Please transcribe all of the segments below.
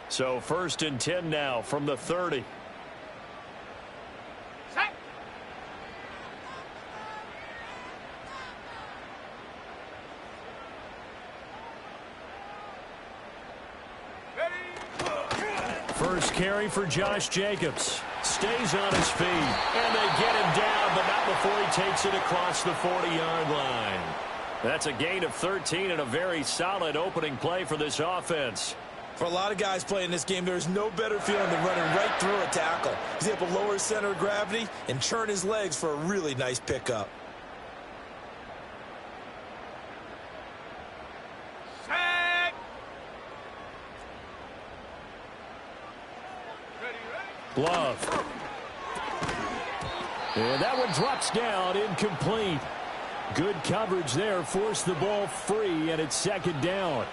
So 1st and 10 now from the 30. First carry for Josh Jacobs. Stays on his feet. And they get him down, but not before he takes it across the 40-yard line. That's a gain of 13 and a very solid opening play for this offense. For a lot of guys playing this game, there's no better feeling than running right through a tackle. He's able to lower his center of gravity and turn his legs for a really nice pickup. Love. And that one drops down, incomplete. Good coverage there, forced the ball free, and it's 2nd down.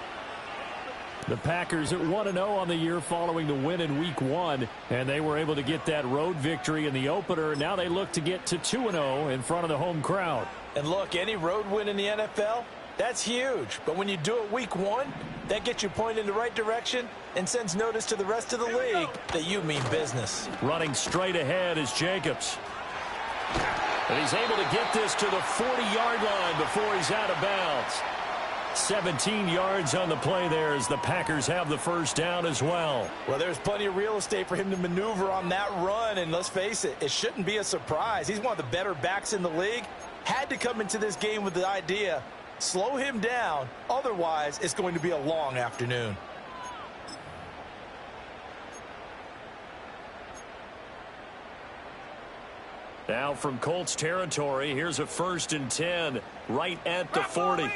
The Packers at 1-0 on the year following the win in Week 1, and they were able to get that road victory in the opener. Now they look to get to 2-0 in front of the home crowd. And look, any road win in the NFL, that's huge. But when you do it Week 1, that gets you pointed in the right direction and sends notice to the rest of the league that you mean business. Running straight ahead is Jacobs. And he's able to get this to the 40-yard line before he's out of bounds. 17 yards on the play there as the Packers have the first down as well. Well, there's plenty of real estate for him to maneuver on that run, and let's face it, it shouldn't be a surprise. He's one of the better backs in the league. Had to come into this game with the idea, slow him down, otherwise it's going to be a long afternoon. Now from Colts territory, here's a 1st and 10 right at the 40.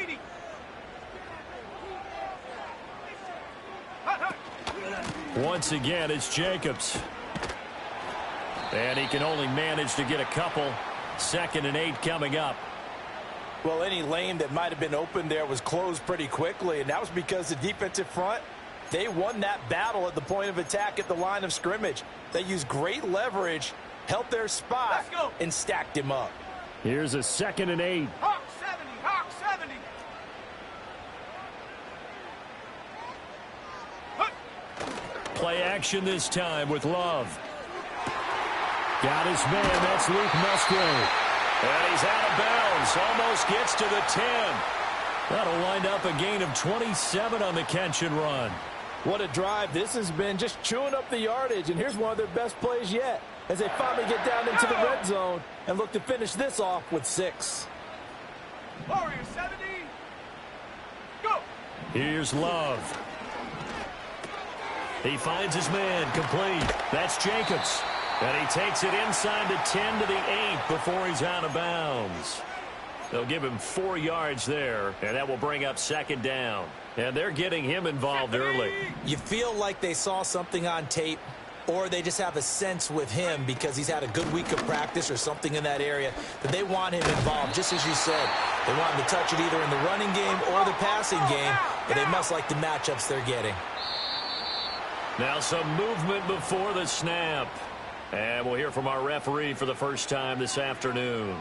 Once again, it's Jacobs. And he can only manage to get a couple. 2nd and 8 coming up. Well, any lane that might have been open there was closed pretty quickly, and that was because the defensive front, they won that battle at the point of attack at the line of scrimmage. They used great leverage, held their spot, and stacked him up. Here's a 2nd and 8. Hawk 70, Hawk 70. Play action this time with Love. Got his man, that's Luke Musgrave. And he's out of bounds, almost gets to the 10. That'll wind up a gain of 27 on the catch and run. What a drive this has been, just chewing up the yardage, and here's one of their best plays yet as they finally get down into the red zone and look to finish this off with 6. Warrior 70. Go. Here's Love. He finds his man, complete. That's Jacobs. And he takes it inside the 10 to the 8 before he's out of bounds. They'll give him 4 yards there, and that will bring up 2nd down. And they're getting him involved early. You feel like they saw something on tape, or they just have a sense with him because he's had a good week of practice or something in that area that they want him involved, just as you said. They want him to touch it either in the running game or the passing game, but they must like the matchups they're getting. Now some movement before the snap. And we'll hear from our referee for the first time this afternoon.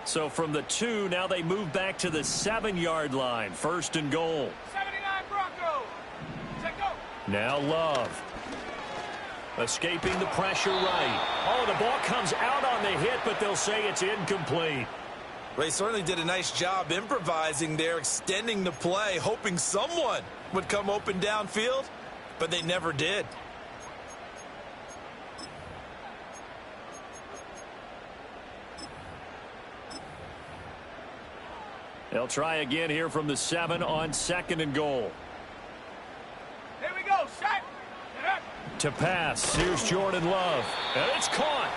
So from the 2, now they move back to the 7-yard line. 1st and goal. 79 Bronco. Check go. Now Love. Escaping the pressure right. Oh, the ball comes out on the hit, but they'll say it's incomplete. They certainly did a nice job improvising there, extending the play, hoping someone would come open downfield, but they never did. They'll try again here from the 7 on 2nd and goal. Here we go. Set. To pass. Here's Jordan Love. And it's caught.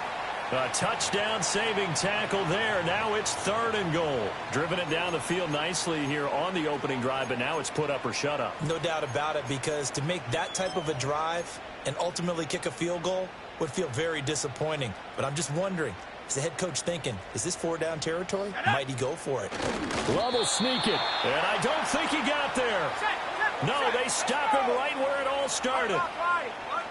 A touchdown saving tackle there. Now it's 3rd and goal. Driven it down the field nicely here on the opening drive, but now it's put up or shut up. No doubt about it, because to make that type of a drive and ultimately kick a field goal would feel very disappointing. But I'm just wondering, is the head coach thinking, is this 4-down territory? Might he go for it? Love will sneak it. And I don't think he got there. No, they stop him right where it all started.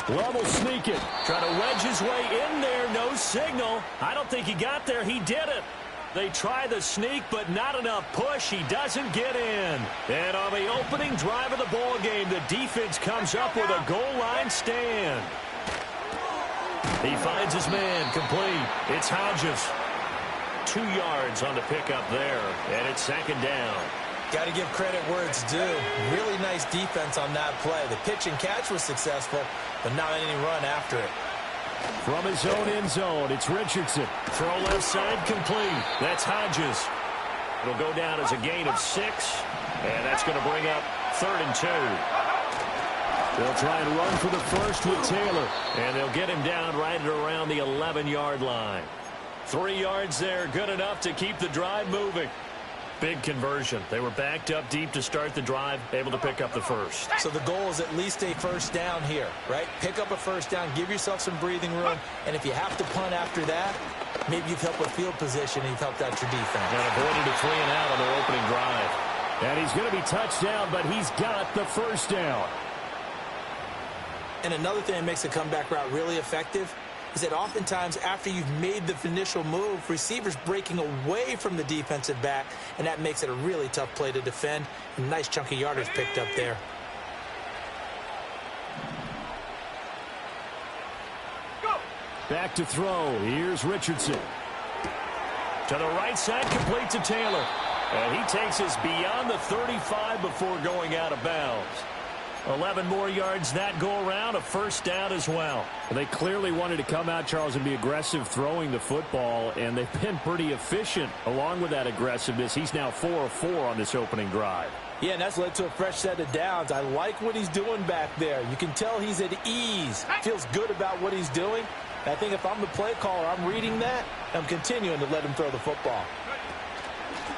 Love will sneak it. Trying to wedge his way in there. No signal. I don't think he got there. He did it. They try the sneak, but not enough push. He doesn't get in. And on the opening drive of the ball game, the defense comes up with a goal line stand. He finds his man complete. It's Hodges. 2 yards on the pickup there, and it's second down. Got to give credit where it's due. Really nice defense on that play. The pitch and catch was successful, but not any run after it. From his own end zone, it's Richardson. Throw left side complete. That's Hodges. It'll go down as a gain of 6, and that's going to bring up 3rd and 2. They'll try and run for the first with Taylor, and they'll get him down right at around the 11-yard line. 3 yards there, good enough to keep the drive moving. Big conversion. They were backed up deep to start the drive, able to pick up the first. So the goal is at least a first down here, right? Pick up a first down, give yourself some breathing room, and if you have to punt after that, maybe you've helped with field position and you've helped out your defense. And avoided a 3 and out on their opening drive. And he's going to be touched down, but he's got the first down. And another thing that makes a comeback route really effective is that oftentimes after you've made the initial move, receivers breaking away from the defensive back, and that makes it a really tough play to defend. A nice chunk of yardage picked up there. Go. Back to throw. Here's Richardson. To the right side, complete to Taylor. And he takes us beyond the 35 before going out of bounds. 11 more yards that go around, a first down as well. They clearly wanted to come out, Charles, and be aggressive throwing the football, and they've been pretty efficient along with that aggressiveness. He's now 4 of 4 on this opening drive. Yeah, and that's led to a fresh set of downs. I like what he's doing back there. You can tell he's at ease. Feels good about what he's doing. And I think if I'm the play caller, I'm reading that, and I'm continuing to let him throw the football.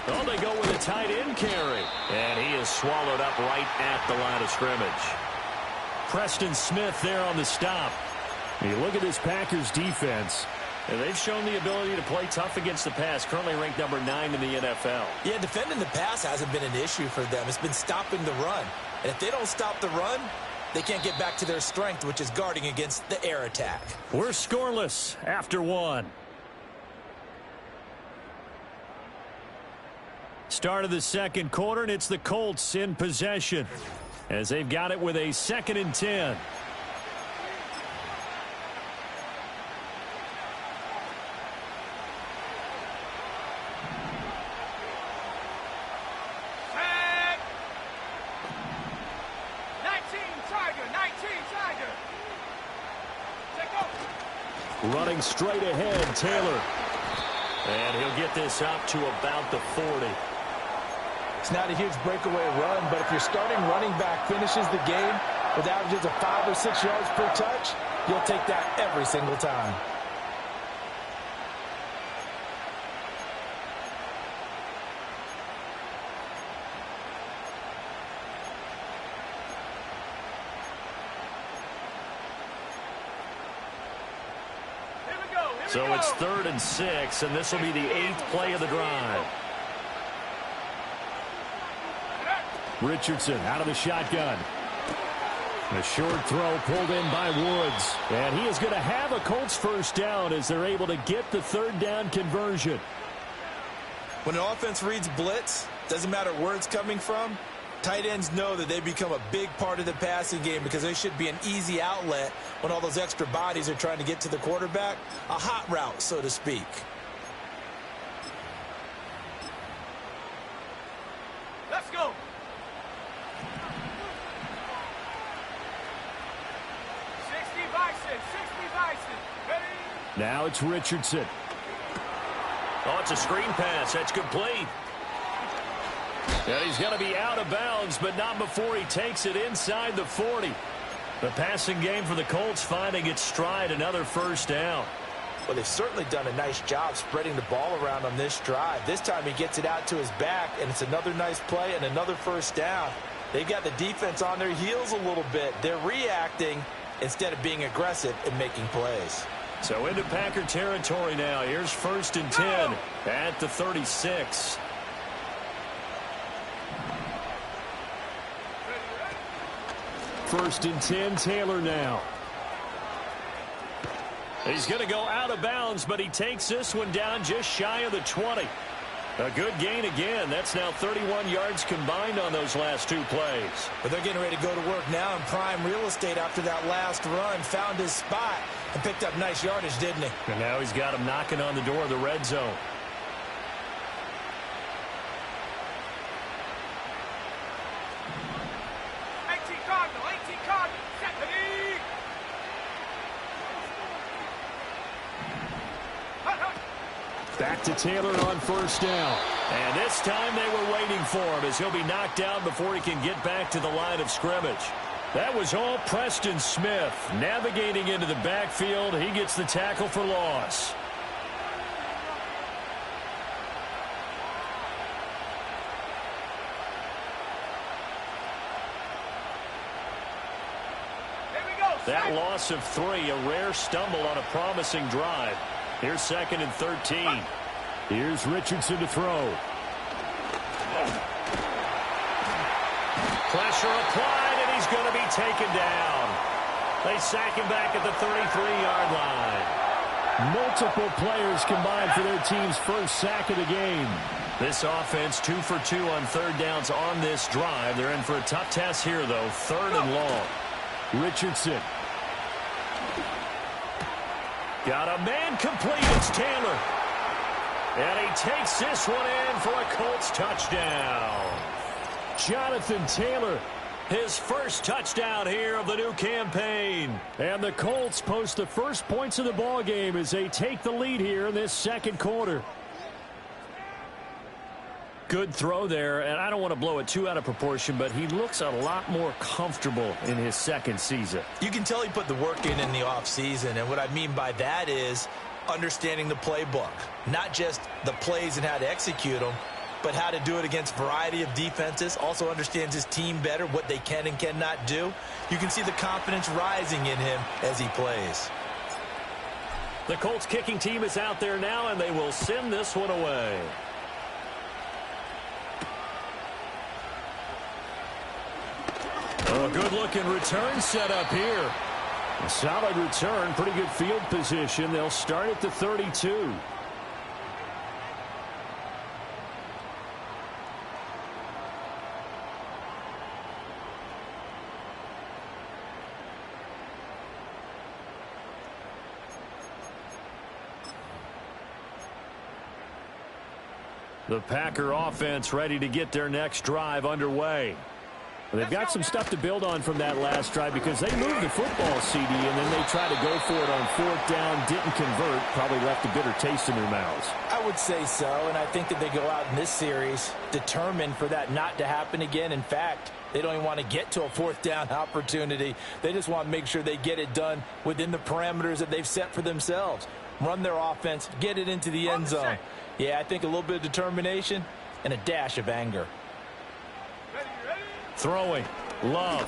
Oh, they go with a tight end carry. And he is swallowed up right at the line of scrimmage. Preston Smith there on the stop. You look at this Packers defense, and they've shown the ability to play tough against the pass, currently ranked number 9 in the NFL. Yeah, defending the pass hasn't been an issue for them. It's been stopping the run. And if they don't stop the run, they can't get back to their strength, which is guarding against the air attack. We're scoreless after 1. Start of the second quarter, and it's the Colts in possession as they've got it with a 2nd and 10. Set. 19 Tiger. 19 Tiger. Take over. Running straight ahead, Taylor. And he'll get this up to about the 40. It's not a huge breakaway run, but if your starting running back finishes the game with averages of 5 or 6 yards per touch, you'll take that every single time. Here we go. Here So we go. it's 3rd and 6, and this will be the 8th play of the drive. Richardson out of the shotgun. A short throw pulled in by Woods. And he is going to have a Colts first down as they're able to get the 3rd down conversion. When an offense reads blitz, doesn't matter where it's coming from, tight ends know that they become a big part of the passing game because they should be an easy outlet when all those extra bodies are trying to get to the quarterback. A hot route, so to speak. Let's go. 60 Bison. 60 Bison. Ready? Now it's Richardson. Oh, it's a screen pass. That's complete. And he's going to be out of bounds, but not before he takes it inside the 40. The passing game for the Colts finding its stride, another first down. Well, they've certainly done a nice job spreading the ball around on this drive. This time he gets it out to his back, and it's another nice play and another first down. They've got the defense on their heels a little bit. They're reacting instead of being aggressive and making plays. So into Packer territory now. Here's 1st and 10 at the 36. First and 10, Taylor now. He's going to go out of bounds, but he takes this one down just shy of the 20. A good gain again. That's now 31 yards combined on those last two plays. But they're getting ready to go to work now in prime real estate after that last run. Found his spot and picked up nice yardage, didn't he? And now he's got him knocking on the door of the red zone. Back to Taylor on first down. And this time they were waiting for him as he'll be knocked down before he can get back to the line of scrimmage. That was all Preston Smith navigating into the backfield. He gets the tackle for loss. That loss of 3, a rare stumble on a promising drive. Here's 2nd and 13. Here's Richardson to throw. Pressure applied, and he's going to be taken down. They sack him back at the 33-yard line. Multiple players combined for their team's first sack of the game. This offense 2 for 2 on third downs on this drive. They're in for a tough test here, though. 3rd and long. Richardson. Got a man complete. It's Taylor. And he takes this one in for a Colts touchdown. Jonathan Taylor, his first touchdown here of the new campaign. And the Colts post the first points of the ball game as they take the lead here in this second quarter. Good throw there, and I don't want to blow it too out of proportion, but he looks a lot more comfortable in his second season. You can tell he put the work in the offseason, and what I mean by that is understanding the playbook. Not just the plays and how to execute them, but how to do it against a variety of defenses. Also understands his team better, what they can and cannot do. You can see the confidence rising in him as he plays. The Colts kicking team is out there now, and they will send this one away. A good-looking return set up here. A solid return, pretty good field position. They'll start at the 32. The Packer offense ready to get their next drive underway. They've got some stuff to build on from that last drive because they moved the football, CD, and then they tried to go for it on 4th down, didn't convert, probably left a bitter taste in their mouths. I would say so, and I think that they go out in this series determined for that not to happen again. In fact, they don't even want to get to a 4th down opportunity. They just want to make sure they get it done within the parameters that they've set for themselves. Run their offense, get it into the end zone. Yeah, I think a little bit of determination and a dash of anger. Throwing. Love.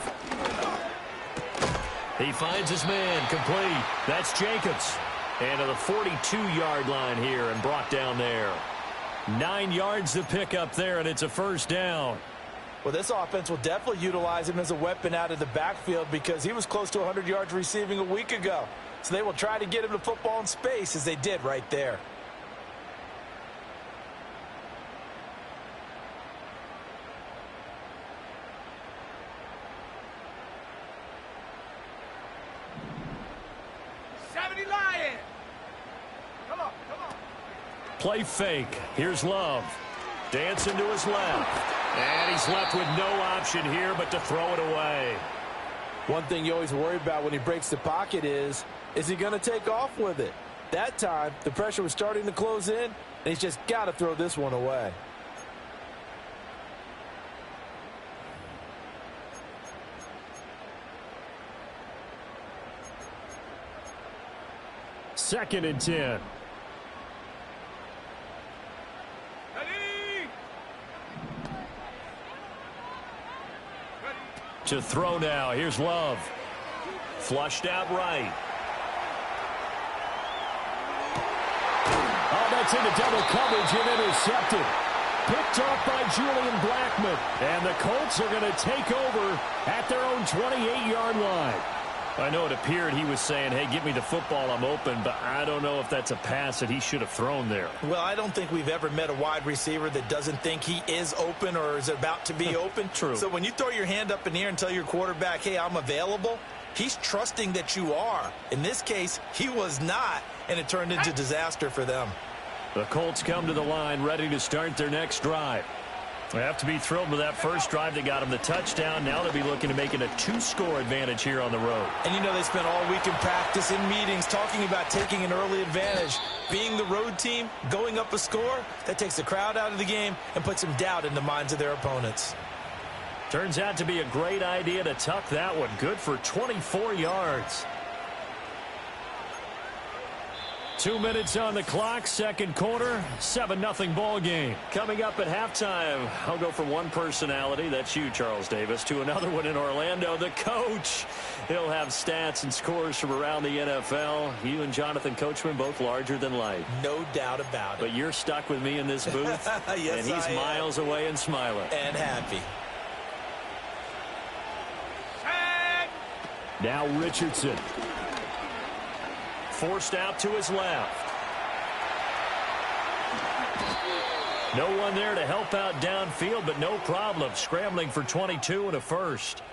He finds his man. Complete. That's Jacobs. And to the 42-yard line here and brought down there. 9 yards to pick up there, and it's a first down. Well, this offense will definitely utilize him as a weapon out of the backfield because he was close to 100 yards receiving a week ago. So they will try to get him the football in space as they did right there. Play fake. Here's Love. Dancing to his left. And he's left with no option here but to throw it away. One thing you always worry about when he breaks the pocket is he going to take off with it? That time, the pressure was starting to close in, and he's just got to throw this one away. Second and 10. To throw now. Here's Love. Flushed out right. Oh, that's into double coverage and intercepted. Picked off by Julian Blackmon. And the Colts are going to take over at their own 28-yard line. I know it appeared he was saying, hey, give me the football, I'm open, but I don't know if that's a pass that he should have thrown there. Well, I don't think we've ever met a wide receiver that doesn't think he is open or is about to be open. True. So when you throw your hand up in the air and tell your quarterback, hey, I'm available, he's trusting that you are. In this case, he was not, and it turned into disaster for them. The Colts come to the line ready to start their next drive. They have to be thrilled with that first drive. They got him the touchdown. Now they'll be looking to make it a 2-score advantage here on the road. And you know they spent all week in practice, in meetings, talking about taking an early advantage. Being the road team, going up a score, that takes the crowd out of the game and puts some doubt in the minds of their opponents. Turns out to be a great idea to tuck that one. Good for 24 yards. 2 minutes on the clock, second quarter, 7-0 ball game. Coming up at halftime, I'll go from one personality, that's you, Charles Davis, to another one in Orlando, the coach. He'll have stats and scores from around the NFL. You and Jonathan Coachman both larger than life. No doubt about it. But you're stuck with me in this booth, yes, and he's miles away and smiling. And happy. Now Richardson. Forced out to his left. No one there to help out downfield, but no problem. Scrambling for 22 and a first.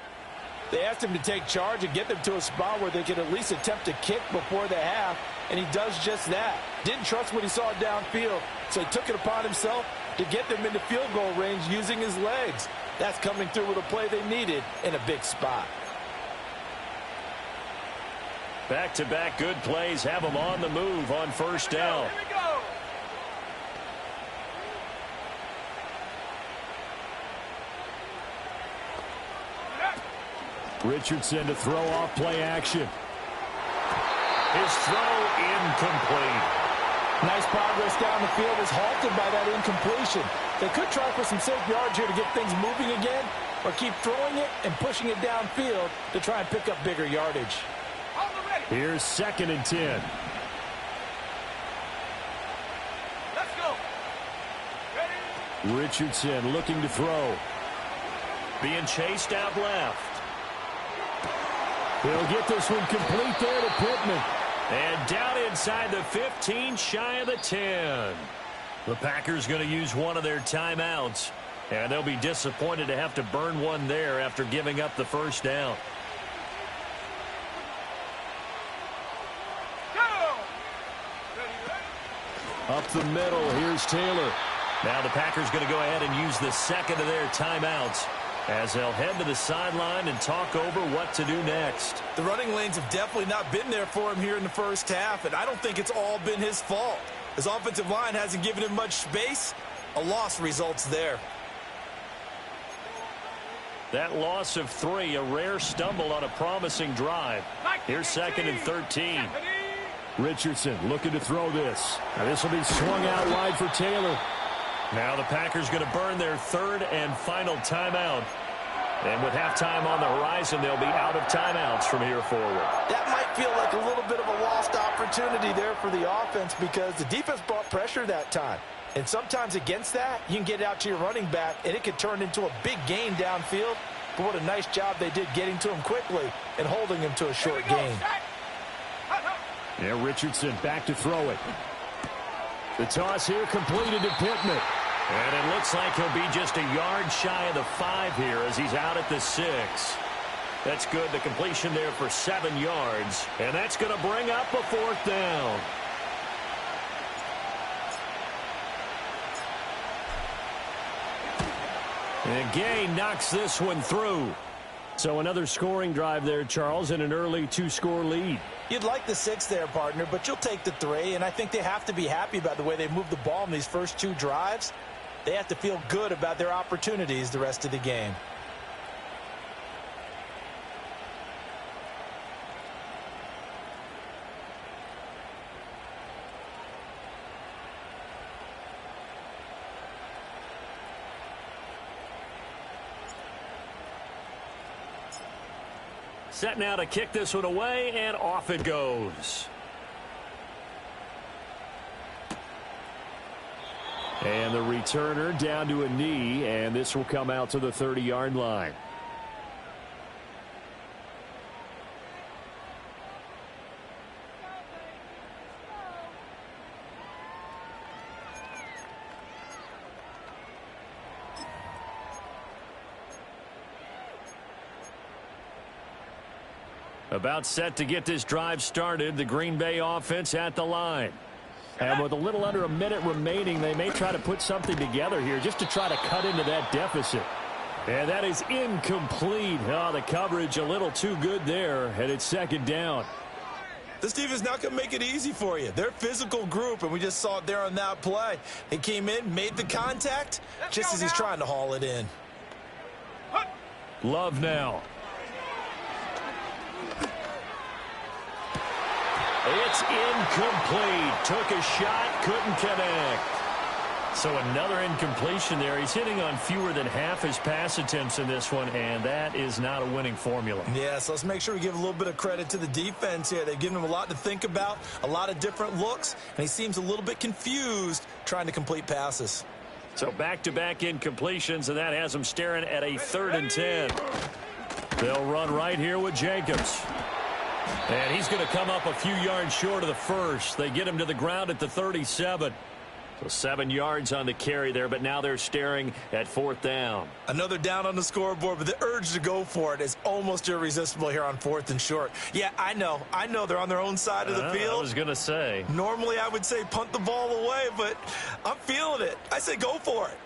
They asked him to take charge and get them to a spot where they could at least attempt a kick before the half, and he does just that. Didn't trust what he saw downfield, so he took it upon himself to get them into field goal range using his legs. That's coming through with a play they needed in a big spot. Back-to-back good plays have them on the move on first down. Here we go. Richardson to throw off play action. His throw incomplete. Nice progress down the field is halted by that incompletion. They could try for some safe yards here to get things moving again, or keep throwing it and pushing it downfield to try and pick up bigger yardage. Here's 2nd and 10. Let's go. Ready? Richardson looking to throw. Being chased out left. He'll get this one complete there to Pittman. And down inside the 15, shy of the 10. The Packers going to use one of their timeouts. And they'll be disappointed to have to burn one there after giving up the first down. Up the middle, here's Taylor. Now the Packers going to go ahead and use the second of their timeouts as they'll head to the sideline and talk over what to do next. The running lanes have definitely not been there for him here in the first half, and I don't think it's all been his fault. His offensive line hasn't given him much space. A loss results there. That loss of 3, a rare stumble on a promising drive. Here's 2nd and 13. Richardson looking to throw this. Now this will be swung out wide for Taylor. Now the Packers going to burn their 3rd and final timeout. And with halftime on the horizon, they'll be out of timeouts from here forward. That might feel like a little bit of a lost opportunity there for the offense because the defense brought pressure that time. And sometimes against that, you can get out to your running back, and it could turn into a big gain downfield. But what a nice job they did getting to him quickly and holding him to a short gain. Yeah, Richardson back to throw it. The toss here completed to Pittman. And it looks like he'll be just a yard shy of the 5 here as he's out at the 6. That's good. The completion there for 7 yards. And that's going to bring up a 4th down. And Gay knocks this one through. So another scoring drive there, Charles, and an early 2-score lead. You'd like the 6 there, partner, but you'll take the 3, and I think they have to be happy about the way they moved the ball in these first 2 drives. They have to feel good about their opportunities the rest of the game. Set now to kick this one away, and off it goes. And the returner down to a knee, and this will come out to the 30-yard line. About set to get this drive started, the Green Bay offense at the line. And with a little under a minute remaining, they may try to put something together here just to try to cut into that deficit. And that is incomplete. Oh, the coverage a little too good there, and it's second down. This defense not going to make it easy for you. They're a physical group, and we just saw it there on that play. They came in, made the contact, just as he's trying to haul it in. Love now. It's incomplete. Took a shot, couldn't connect. So another incompletion there. He's hitting on fewer than half his pass attempts in this one, and that is not a winning formula. Yeah, so let's make sure we give a little bit of credit to the defense here. They've given him a lot to think about, a lot of different looks, and he seems a little bit confused trying to complete passes. So back-to-back incompletions, and that has him staring at a 3rd and 10. They'll run right here with Jacobs. And he's going to come up a few yards short of the first. They get him to the ground at the 37. So 7 yards on the carry there, but now they're staring at 4th down. Another down on the scoreboard, but the urge to go for it is almost irresistible here on 4th and short. Yeah, I know they're on their own side of the field. I was going to say. Normally I would say punt the ball away, but I'm feeling it. I say go for it.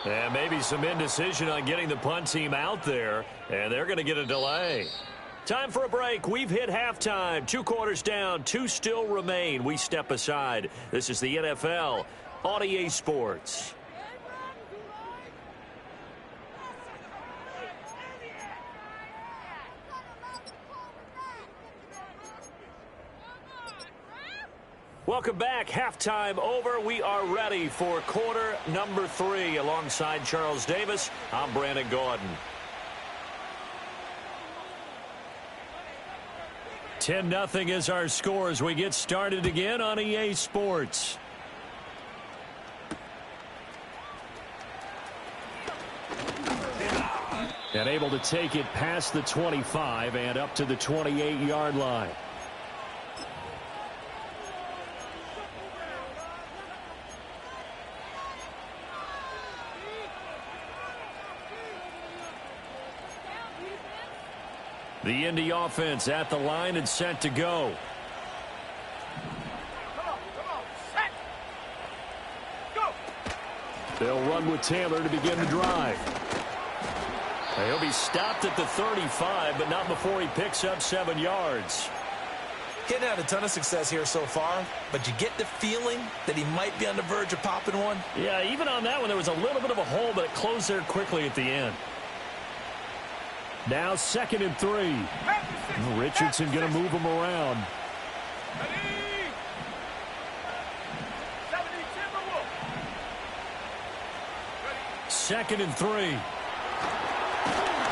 And maybe some indecision on getting the punt team out there, and they're going to get a delay. Time for a break. We've hit halftime. 2 quarters down, 2 still remain. We step aside. This is the NFL on EA Sports. Welcome back. Halftime over. We are ready for quarter number 3. Alongside Charles Davis, I'm Brandon Gaudin. 10-0 is our score as we get started again on EA Sports. And able to take it past the 25 and up to the 28-yard line. The Indy offense at the line and set to go. Set. Go. They'll run with Taylor to begin the drive. He'll be stopped at the 35, but not before he picks up 7 yards. He hadn't had a ton of success here so far, but you get the feeling that he might be on the verge of popping one. Yeah, even on that one, there was a little bit of a hole, but it closed there quickly at the end. Now 2nd and 3. Richardson going to move him around. Ready. 2nd and 3.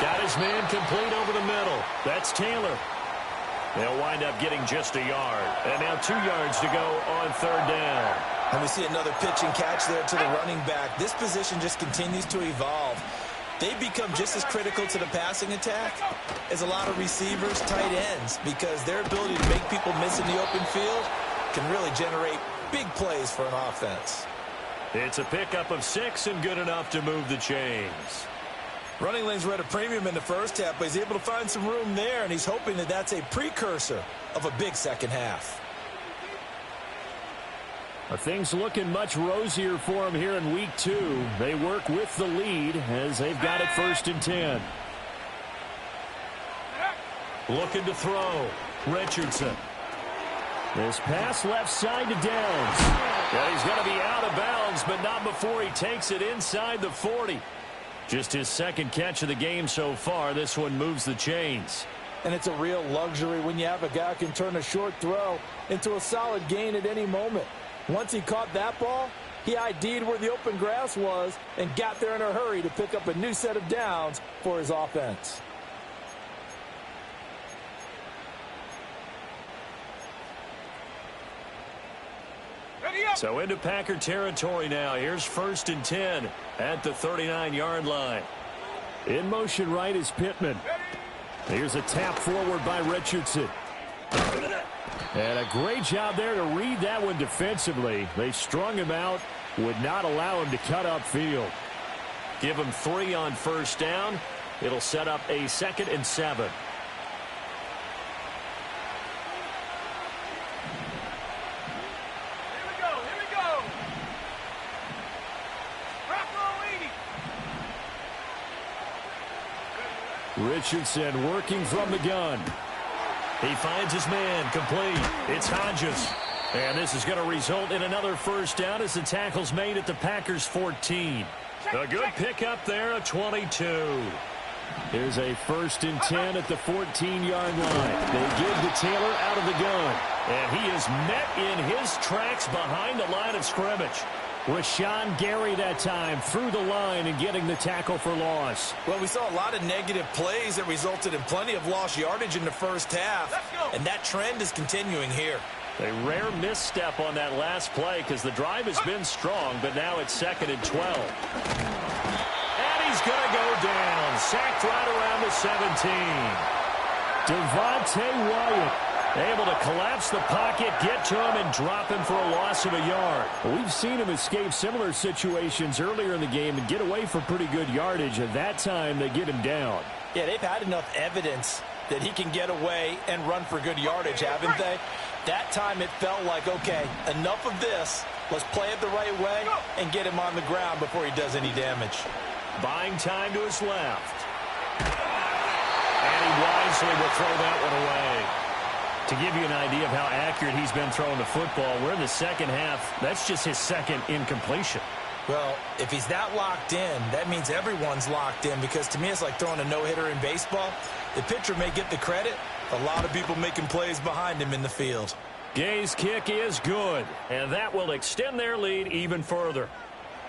Got his man complete over the middle. That's Taylor. They'll wind up getting just a yard. And now 2 yards to go on 3rd down. And we see another pitch and catch there to the running back. This position just continues to evolve. They become just as critical to the passing attack as a lot of receivers, tight ends, because their ability to make people miss in the open field can really generate big plays for an offense. It's a pickup of 6 and good enough to move the chains. Running lanes were at a premium in the first half, but he's able to find some room there, and he's hoping that that's a precursor of a big second half. Things looking much rosier for him here in week 2. They work with the lead as they've got it 1st and 10. Looking to throw. Richardson. This pass left side to Downs. Yeah, he's going to be out of bounds, but not before he takes it inside the 40. Just his 2nd catch of the game so far. This one moves the chains. And it's a real luxury when you have a guy who can turn a short throw into a solid gain at any moment. Once he caught that ball, he ID'd where the open grass was and got there in a hurry to pick up a new set of downs for his offense. Ready up. So into Packer territory now. Here's 1st and 10 at the 39-yard line. In motion right is Pittman. Here's a tap forward by Richardson. And a great job there to read that one defensively. They strung him out, would not allow him to cut upfield. Give him 3 on 1st down. It'll set up a 2nd and 7. Richardson working from the gun. He finds his man, complete. It's Hodges. And this is going to result in another 1st down as the tackle's made at the Packers 14. A good pickup there, a 22. Here's a 1st and 10 at the 14-yard line. They give to Taylor out of the gun. And he is met in his tracks behind the line of scrimmage. Rashawn Gary that time through the line and getting the tackle for loss. Well, we saw a lot of negative plays that resulted in plenty of lost yardage in the first half. And that trend is continuing here. A rare misstep on that last play because the drive has been strong, but now it's 2nd and 12. And he's going to go down. Sacked right around the 17. Devontae Wyatt able to collapse the pocket, get to him, and drop him for a loss of a yard. We've seen him escape similar situations earlier in the game and get away for pretty good yardage. At that time, they get him down. Yeah, they've had enough evidence that he can get away and run for good yardage, haven't they? That time it felt like, okay, enough of this. Let's play it the right way and get him on the ground before he does any damage. Buying time to his left. And he wisely will throw that one away. To give you an idea of how accurate he's been throwing the football, we're in the second half. That's just his 2nd incompletion. Well, if he's that locked in, that means everyone's locked in, because to me it's like throwing a no-hitter in baseball. The pitcher may get the credit. A lot of people making plays behind him in the field. Gay's kick is good, and that will extend their lead even further.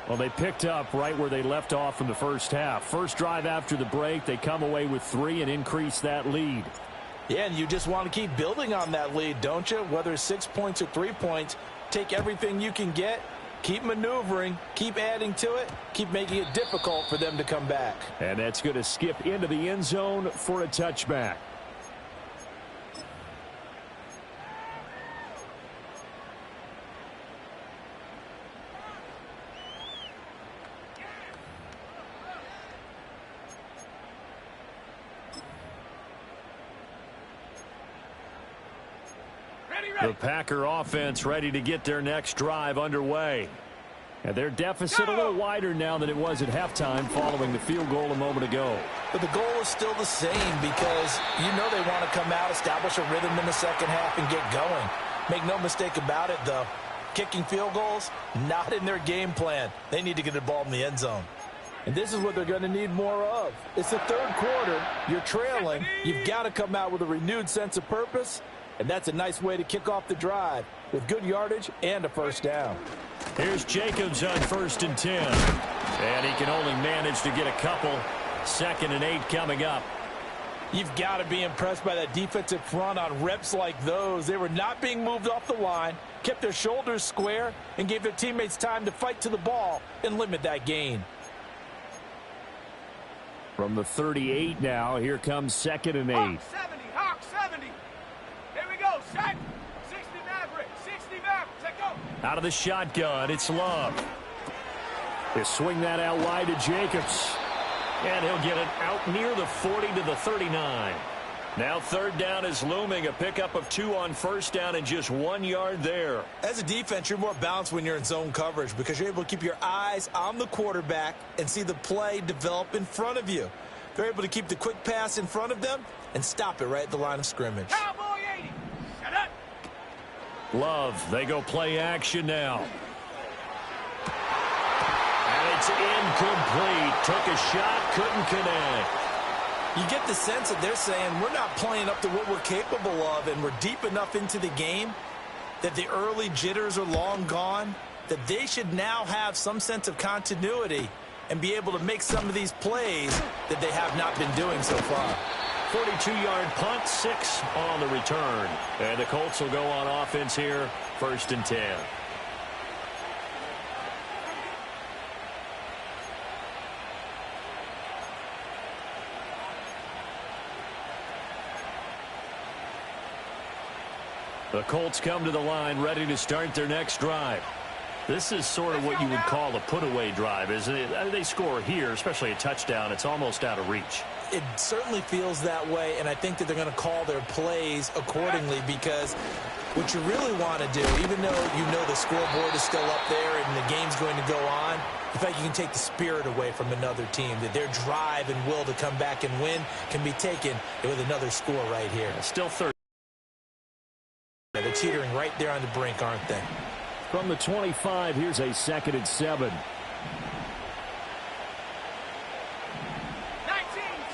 Well, they picked up right where they left off in the first half. First drive after the break, they come away with 3 and increase that lead. Yeah, and you just want to keep building on that lead, don't you? Whether it's 6 points or 3 points, take everything you can get, keep maneuvering, keep adding to it, keep making it difficult for them to come back. And that's going to skip into the end zone for a touchback. The Packer offense ready to get their next drive underway. And their deficit a little wider now than it was at halftime following the field goal a moment ago. But the goal is still the same, because you know they want to come out, establish a rhythm in the second half, and get going. Make no mistake about it, though. Kicking field goals, not in their game plan. They need to get the ball in the end zone. And this is what they're going to need more of. It's the third quarter. You're trailing. You've got to come out with a renewed sense of purpose. And that's a nice way to kick off the drive with good yardage and a 1st down. Here's Jacobs on 1st and 10. And he can only manage to get a couple. 2nd and 8 coming up. You've got to be impressed by that defensive front on reps like those. They were not being moved off the line, kept their shoulders square, and gave their teammates time to fight to the ball and limit that gain. From the 38 now, here comes 2nd and 8. Hawk 70, Hawk 70. Here we go, set. 60 Maverick, 60 Maverick, let go. Out of the shotgun, it's Love. They swing that out wide to Jacobs. And he'll get it out near the 40 to the 39. Now 3rd down is looming. A pickup of 2 on 1st down and just 1 yard there. As a defense, you're more balanced when you're in zone coverage, because you're able to keep your eyes on the quarterback and see the play develop in front of you. They're able to keep the quick pass in front of them and stop it right at the line of scrimmage. Cowboy 80. Shut up. Love, they go play action now. And it's incomplete. Took a shot, couldn't connect. You get the sense that they're saying we're not playing up to what we're capable of, and we're deep enough into the game that the early jitters are long gone, that they should now have some sense of continuity and be able to make some of these plays that they have not been doing so far. 42-yard punt, 6 on the return. And the Colts will go on offense here, 1st and 10. The Colts come to the line ready to start their next drive. This is sort of what you would call a put-away drive, isn't it? They score here, especially a touchdown. It's almost out of reach. It certainly feels that way, and I think that they're going to call their plays accordingly because what you really want to do, even though you know the scoreboard is still up there and the game's going to go on, the fact you can take the spirit away from another team, that their drive and will to come back and win can be taken with another score right here. Still third. They're teetering right there on the brink, aren't they? From the 25, here's a 2nd and 7. 19,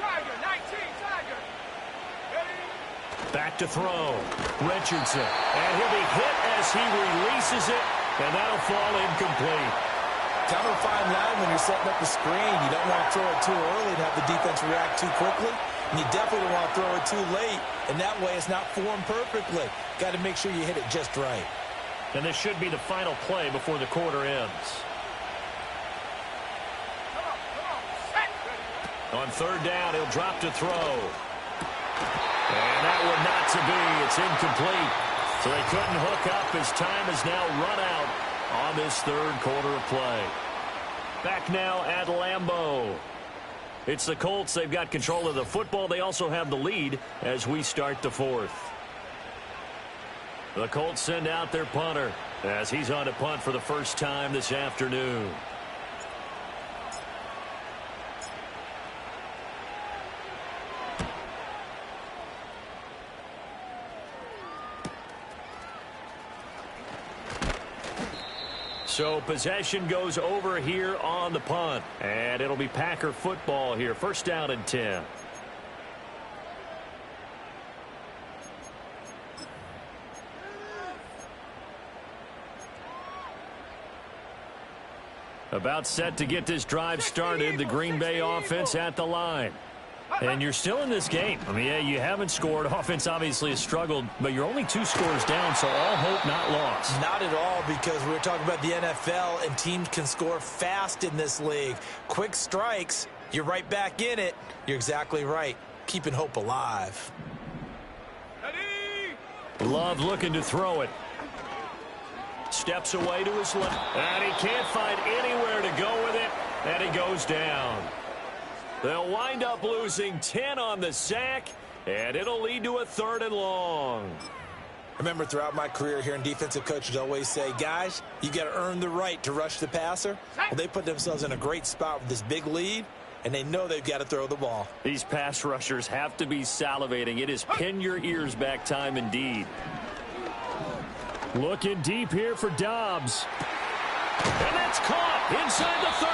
Tiger, 19, Tiger. Ready? Back to throw. Richardson. And he'll be hit as he releases it, and that'll fall incomplete. Kind of a fine line when you're setting up the screen. You don't want to throw it too early and have the defense react too quickly. And you definitely don't want to throw it too late. And that way it's not formed perfectly. Got to make sure you hit it just right. And this should be the final play before the quarter ends. Come on, set. On 3rd down, he'll drop to throw. And that one not to be. It's incomplete. So they couldn't hook up as time has now run out on this 3rd quarter of play. Back now at Lambeau. It's the Colts. They've got control of the football. They also have the lead as we start the 4th. The Colts send out their punter as he's on to punt for the first time this afternoon. So possession goes over here on the punt. And it'll be Packer football here. 1st down and 10. About set to get this drive started. The Green Bay offense at the line. And you're still in this game. I mean, yeah, you haven't scored. Offense obviously has struggled, but you're only 2 scores down, so all hope not lost. Not at all, because we're talking about the NFL, and teams can score fast in this league. Quick strikes, you're right back in it. You're exactly right. Keeping hope alive. Ready? Love looking to throw it. Steps away to his left, and he can't find anywhere to go with it, and he goes down. They'll wind up losing 10 on the sack, and it'll lead to a 3rd and long. Remember, throughout my career here in defensive coaches always say, guys, you got to earn the right to rush the passer. Well, they put themselves in a great spot with this big lead, and they know they've got to throw the ball. These pass rushers have to be salivating. It is pin your ears back time indeed. Looking deep here for Dobbs. And that's caught inside the 30.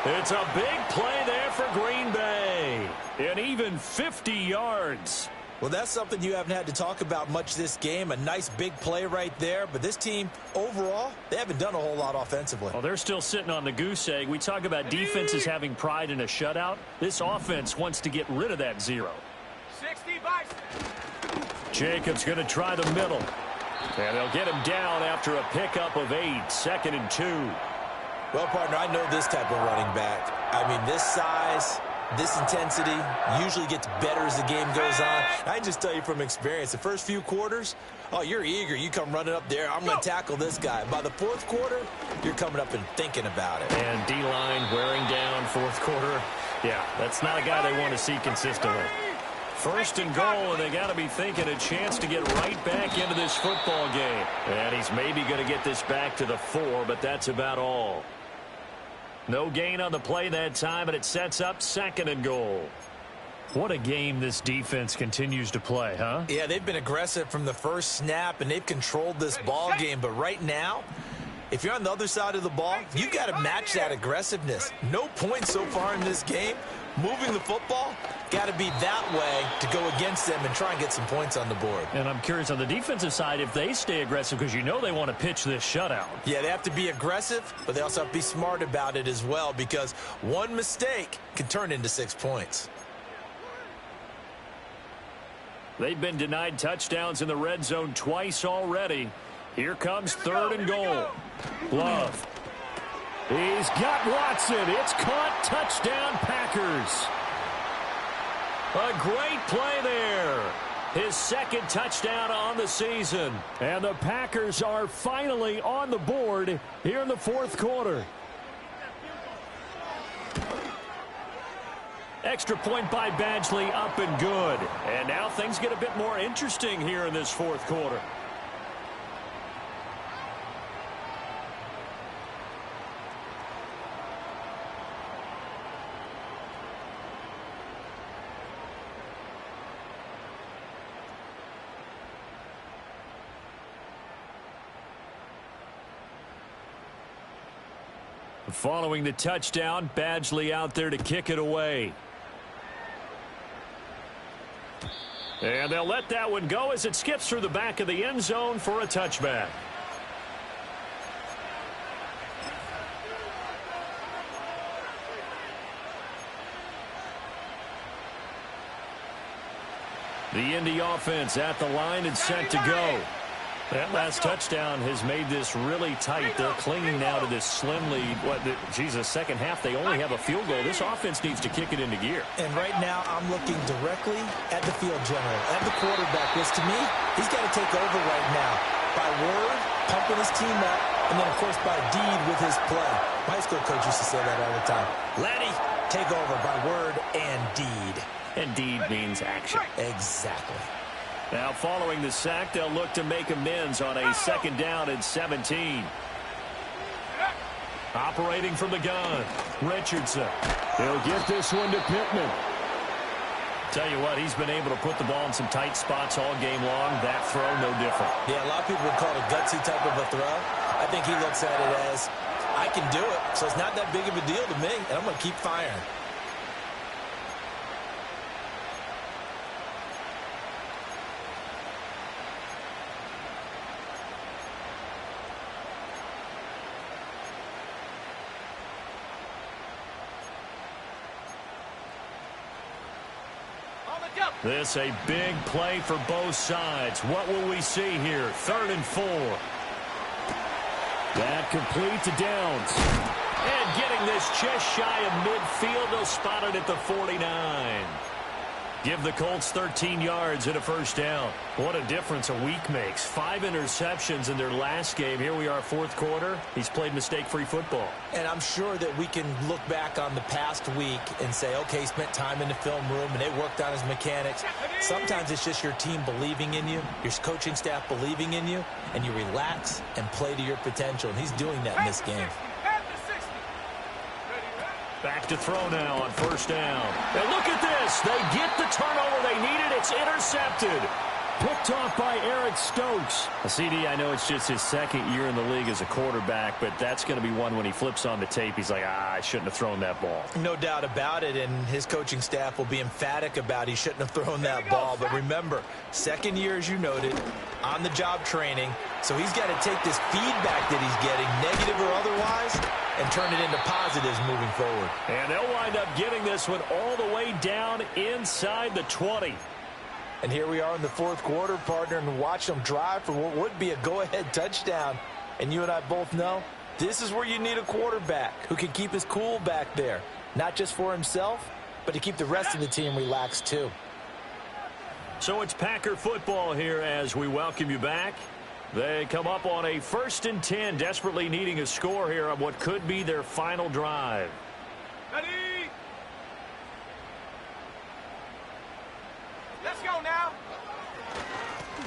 It's a big play there for Green Bay. And even 50 yards. Well, that's something you haven't had to talk about much this game. A nice big play right there. But this team, overall, they haven't done a whole lot offensively. Well, they're still sitting on the goose egg. We talk about defenses having pride in a shutout. This offense wants to get rid of that 0. 60 Bison. Jacobs going to try the middle. And they'll get him down after a pickup of 8. 2nd and 2. Well, partner, I know this type of running back. I mean, this size, this intensity usually gets better as the game goes on. I can just tell you from experience, the first few quarters, oh, you're eager. You come running up there. I'm going to tackle this guy. By the 4th quarter, you're coming up and thinking about it. And D-line wearing down 4th quarter. Yeah, that's not a guy they want to see consistently. 1st and goal, and they got to be thinking a chance to get right back into this football game. And he's maybe going to get this back to the 4, but that's about all. No gain on the play that time, and it sets up 2nd and goal. What a game this defense continues to play, huh? Yeah, they've been aggressive from the first snap, and they've controlled this ball game. But right now, if you're on the other side of the ball, you've got to match that aggressiveness. No points so far in this game. Moving the football, got to be that way to go against them and try and get some points on the board. And I'm curious on the defensive side if they stay aggressive, because you know they want to pitch this shutout. Yeah, they have to be aggressive, but they also have to be smart about it as well, because one mistake can turn into 6 points. They've been denied touchdowns in the red zone twice already. Here comes 3rd and goal. Love. He's got Watson. It's caught. Touchdown, Packers. A great play there. His second touchdown on the season. And the Packers are finally on the board here in the fourth quarter. Extra point by Badgley, up and good. And now things get a bit more interesting here in this fourth quarter. Following the touchdown, Badgley out there to kick it away. And they'll let that one go as it skips through the back of the end zone for a touchback. The Indy offense at the line and set to go. That last touchdown has made this really tight. They're clinging now to this slim lead. Second half, they only have a field goal. This offense needs to kick it into gear. And right now, I'm looking directly at the field general, at the quarterback, which to me, he's got to take over right now. By word, pumping his team up, and then, of course, by deed with his play. My high school coach used to say that all the time. Laddie, take over by word and deed. And deed means action. Exactly. Now, following the sack, they'll look to make amends on a second down and 17. Operating from the gun, Richardson. He'll get this one to Pittman. Tell you what, he's been able to put the ball in some tight spots all game long. That throw, no different. Yeah, a lot of people would call it a gutsy type of a throw. I think he looks at it as, I can do it, so it's not that big of a deal to me, and I'm going to keep firing. This a big play for both sides. What will we see here? 3rd and 4. That complete to Downs. And getting this just shy of midfield. They'll spot it at the 49. Give the Colts 13 yards and a first down. What a difference a week makes. 5 interceptions in their last game. Here we are, fourth quarter. He's played mistake-free football. And I'm sure that we can look back on the past week and say, okay, he spent time in the film room and they worked on his mechanics. Sometimes it's just your team believing in you, your coaching staff believing in you, and you relax and play to your potential. And he's doing that in this game. Back to throw now on first down. And look at this. They get the turnover they needed. It's intercepted. Picked off by Eric Stokes. CD, I know it's just his second year in the league as a quarterback, but that's going to be one when he flips on the tape. He's like, I shouldn't have thrown that ball. No doubt about it, and his coaching staff will be emphatic about he shouldn't have thrown that ball. But remember, second year, as you noted, on-the-job training, so he's got to take this feedback that he's getting, negative or otherwise, and turn it into positives moving forward. And they'll wind up getting this one all the way down inside the 20. And here we are in the fourth quarter, partner, and watch them drive for what would be a go-ahead touchdown. And you and I both know this is where you need a quarterback who can keep his cool back there, not just for himself, but to keep the rest of the team relaxed too. So it's Packer football here as we welcome you back. They come up on a 1st and 10, desperately needing a score here on what could be their final drive. Ready? Let's go now.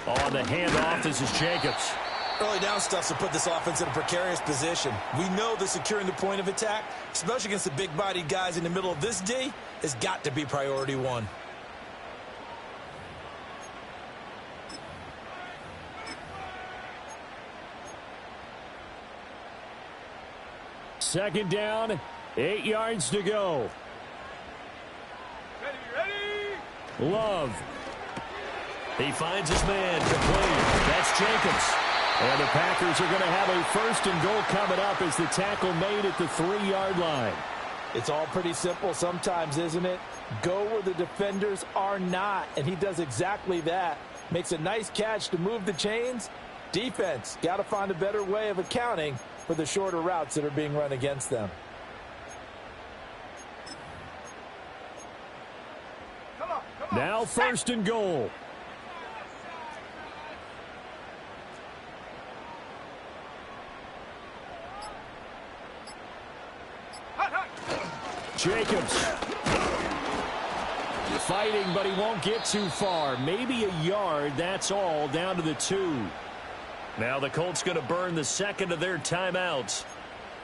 On the handoff, this is Jacobs. Early down stuff to put this offense in a precarious position. We know that securing the point of attack, especially against the big-bodied guys in the middle of this D, has got to be priority one. Second down, 8 yards to go. Ready? Love. He finds his man complete. That's Jacobs. And the Packers are going to have a 1st and goal coming up as the tackle made at the 3-yard line. It's all pretty simple sometimes, isn't it? Go where the defenders are not, and he does exactly that. Makes a nice catch to move the chains. Defense, got to find a better way of accounting for the shorter routes that are being run against them. Come on. Now 1st and goal. Jacobs. Fighting, but he won't get too far. Maybe a yard, that's all, down to the 2. Now the Colts going to burn the second of their timeouts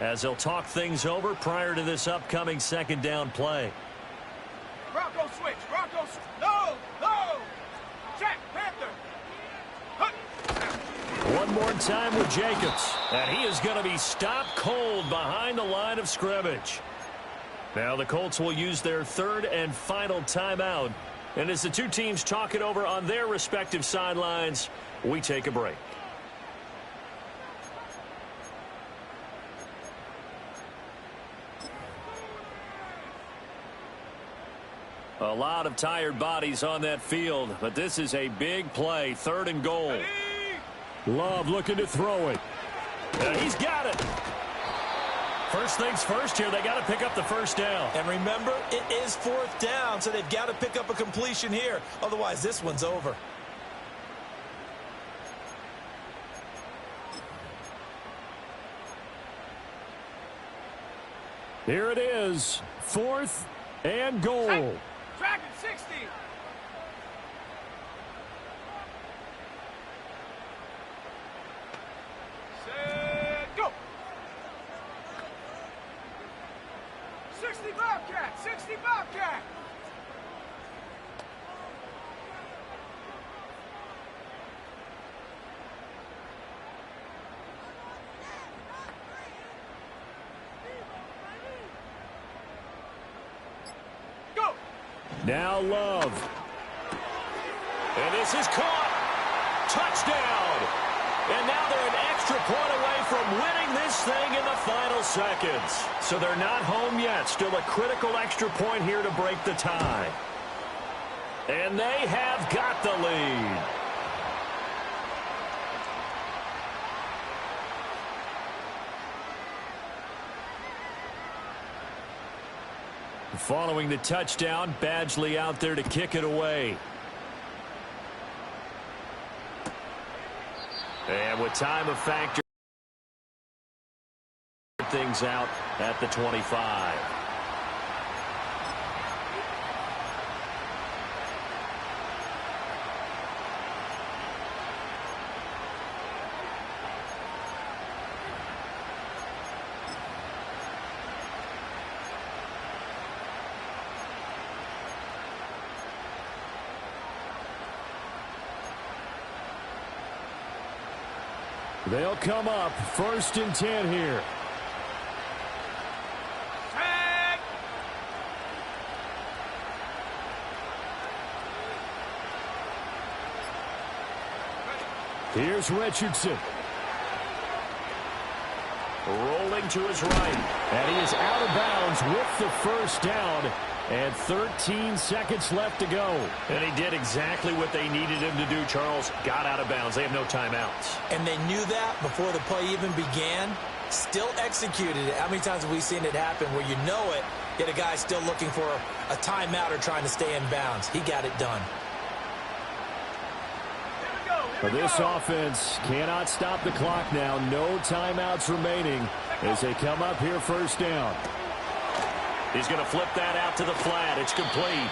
as they'll talk things over prior to this upcoming second down play. Bronco switch. Bronco switch. No. Check. Panther. One more time with Jacobs. And he is going to be stopped cold behind the line of scrimmage. Now the Colts will use their third and final timeout. And as the two teams talk it over on their respective sidelines, we take a break. A lot of tired bodies on that field, but this is a big play, 3rd and goal. Love looking to throw it. And he's got it. First things first here, they got to pick up the first down. And remember, it is 4th down, so they've got to pick up a completion here. Otherwise, this one's over. Here it is, 4th and goal. Dragon 60. Set, go. 60 Bobcat. 60 Bobcat. Now Love. And this is caught. Touchdown. And now they're an extra point away from winning this thing in the final seconds. So they're not home yet. Still a critical extra point here to break the tie. And they have got the lead. Following the touchdown, Badgley out there to kick it away. And with time of factor, things out at the 25. They'll come up 1st and 10 here. Tag. Here's Richardson. Rolling to his right. And he is out of bounds with the first down. And 13 seconds left to go. And he did exactly what they needed him to do, Charles. Got out of bounds. They have no timeouts. And they knew that before the play even began. Still executed it. How many times have we seen it happen where you know it, yet a guy still looking for a timeout or trying to stay in bounds? He got it done. But this offense cannot stop the clock now. No timeouts remaining as they come up here 1st down. He's going to flip that out to the flat. It's complete.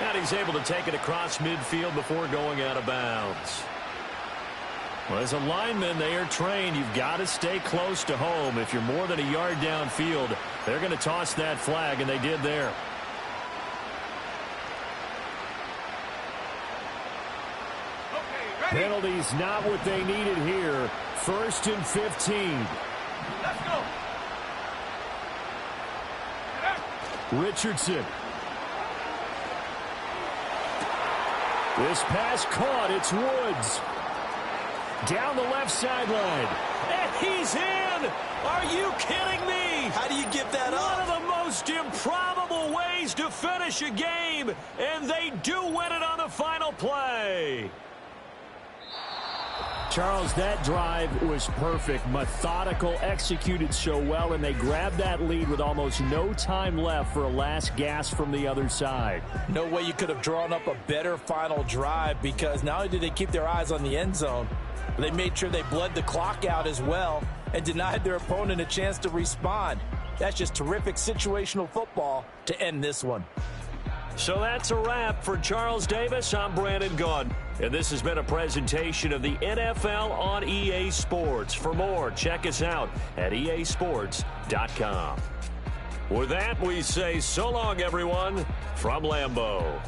And he's able to take it across midfield before going out of bounds. Well, as a lineman, they are trained. You've got to stay close to home. If you're more than a yard downfield, they're going to toss that flag, and they did there. Okay, Penalties not what they needed here. 1st and 15. let's go. Richardson. This pass caught. It's Woods. Down the left sideline. And he's in! Are you kidding me? How do you give that One up? of the most improbable ways to finish a game, and they do win it on the final play. Charles, that drive was perfect, methodical, executed so well, and they grabbed that lead with almost no time left for a last gasp from the other side. No way you could have drawn up a better final drive, because not only did they keep their eyes on the end zone, but they made sure they bled the clock out as well and denied their opponent a chance to respond. That's just terrific situational football to end this one. So that's a wrap for Charles Davis. I'm Brandon Gaudin, and this has been a presentation of the NFL on EA Sports. For more, check us out at easports.com. With that, we say so long, everyone, from Lambeau.